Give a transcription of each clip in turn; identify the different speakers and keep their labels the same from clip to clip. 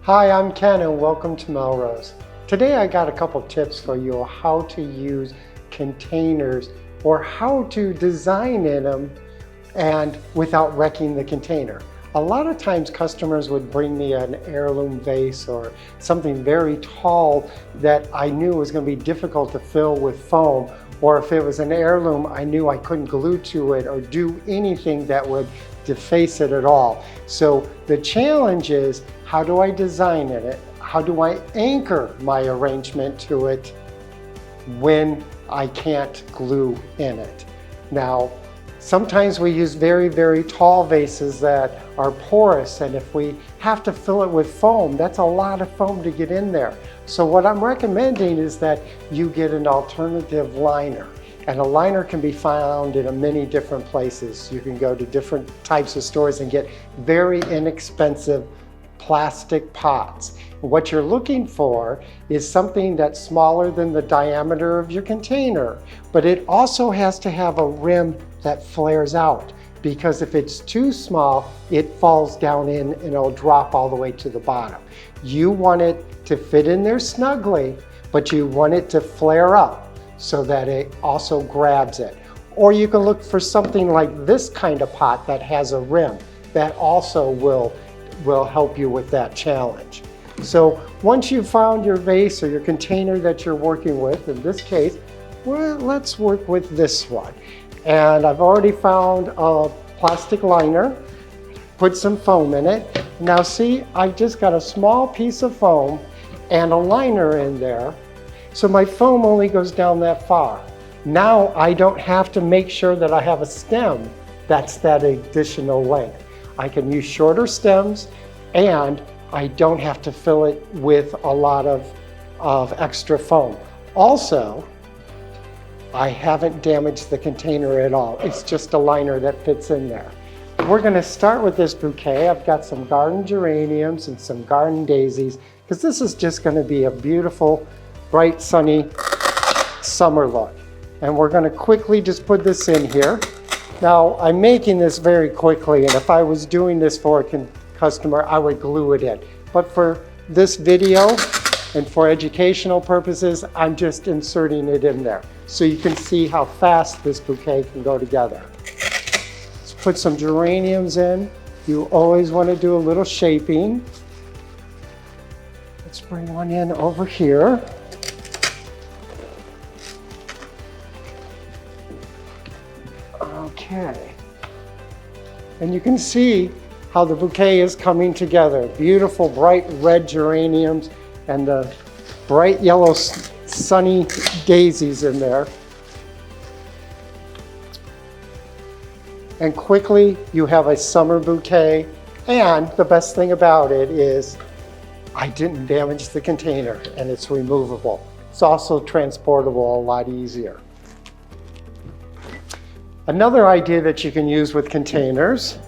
Speaker 1: Hi, I'm Ken and welcome to Melrose. Today I got a couple tips for you on how to use containers or how to design in them and without wrecking the container. A lot of times customers would bring me an heirloom vase or something very tall that I knew was going to be difficult to fill with foam, or if it was an heirloom I knew I couldn't glue to it or do anything that would deface it at all. So the challenge is, how do I design in it? How do I anchor my arrangement to it when I can't glue in it? Now, sometimes we use very, very tall vases that are porous, and if we have to fill it with foam, that's a lot of foam to get in there. So what I'm recommending is that you get an alternative liner. And a liner can be found in many different places. You can go to different types of stores and get very inexpensive plastic pots. What you're looking for is something that's smaller than the diameter of your container, but it also has to have a rim that flares out, because if it's too small, it falls down in and it'll drop all the way to the bottom. You want it to fit in there snugly, but you want it to flare up so that it also grabs it. Or you can look for something like this kind of pot that has a rim that also will help you with that challenge. So once you've found your vase or your container that you're working with, in this case, well, let's work with this one. And I've already found a plastic liner, put some foam in it. Now see, I've just got a small piece of foam and a liner in there. So my foam only goes down that far. Now I don't have to make sure that I have a stem that's that additional length. I can use shorter stems, and I don't have to fill it with a lot of extra foam. Also, I haven't damaged the container at all. It's just a liner that fits in there. We're gonna start with this bouquet. I've got some garden geraniums and some garden daisies, because this is just gonna be a beautiful, bright, sunny summer look. And we're gonna quickly just put this in here. Now, I'm making this very quickly, and if I was doing this for a customer, I would glue it in. But for this video and for educational purposes, I'm just inserting it in there so you can see how fast this bouquet can go together. Let's put some geraniums in. You always want to do a little shaping. Let's bring one in over here. Okay, and you can see how the bouquet is coming together. Beautiful bright red geraniums and the bright yellow sunny daisies in there. And quickly you have a summer bouquet, and the best thing about it is I didn't damage the container and it's removable. It's also transportable a lot easier. Another idea that you can use with containers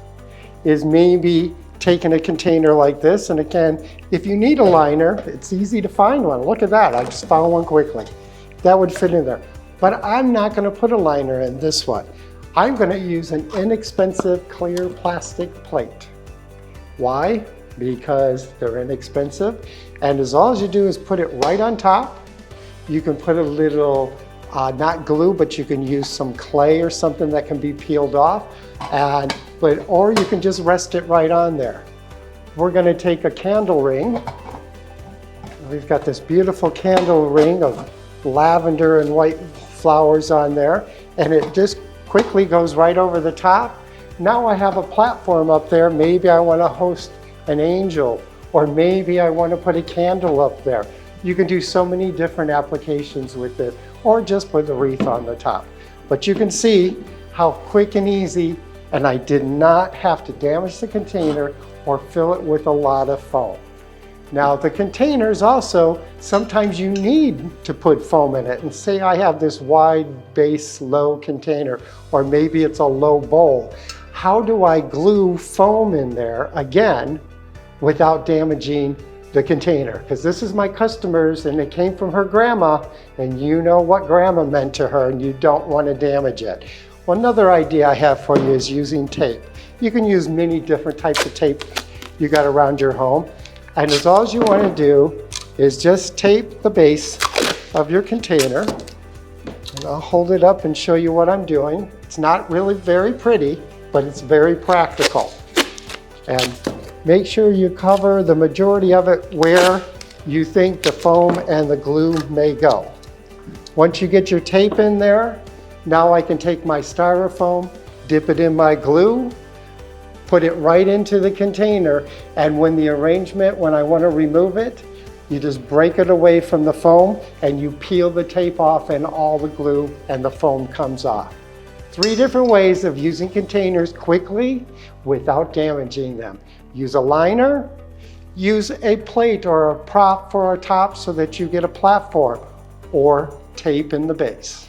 Speaker 1: is maybe taking a container like this, and again, if you need a liner, it's easy to find one. Look at that, I just found one quickly. That would fit in there. But I'm not gonna put a liner in this one. I'm gonna use an inexpensive clear plastic plate. Why? Because they're inexpensive, and as all you do is put it right on top. You can put a little not glue, but you can use some clay or something that can be peeled off, or you can just rest it right on there. We're going to take a candle ring. We've got this beautiful candle ring of lavender and white flowers on there, and it just quickly goes right over the top. Now I have a platform up there. Maybe I want to host an angel, or maybe I want to put a candle up there. You can do so many different applications with it, or just put the wreath on the top. But you can see how quick and easy, and I did not have to damage the container or fill it with a lot of foam. Now the containers also, sometimes you need to put foam in it, and say I have this wide base low container, or maybe it's a low bowl. How do I glue foam in there again without damaging the container? Because this is my customer's and it came from her grandma, and you know what grandma meant to her, and you don't want to damage it. Well, another idea I have for you is using tape. You can use many different types of tape you got around your home. And as all you want to do is just tape the base of your container. And I'll hold it up and show you what I'm doing. It's not really very pretty, but it's very practical. And make sure you cover the majority of it where you think the foam and the glue may go. Once you get your tape in there, now I can take my styrofoam, dip it in my glue, put it right into the container, and when I want to remove it, you just break it away from the foam and you peel the tape off and all the glue and the foam comes off. 3 different ways of using containers quickly without damaging them. Use a liner, use a plate or a prop for a top so that you get a platform, or tape in the base.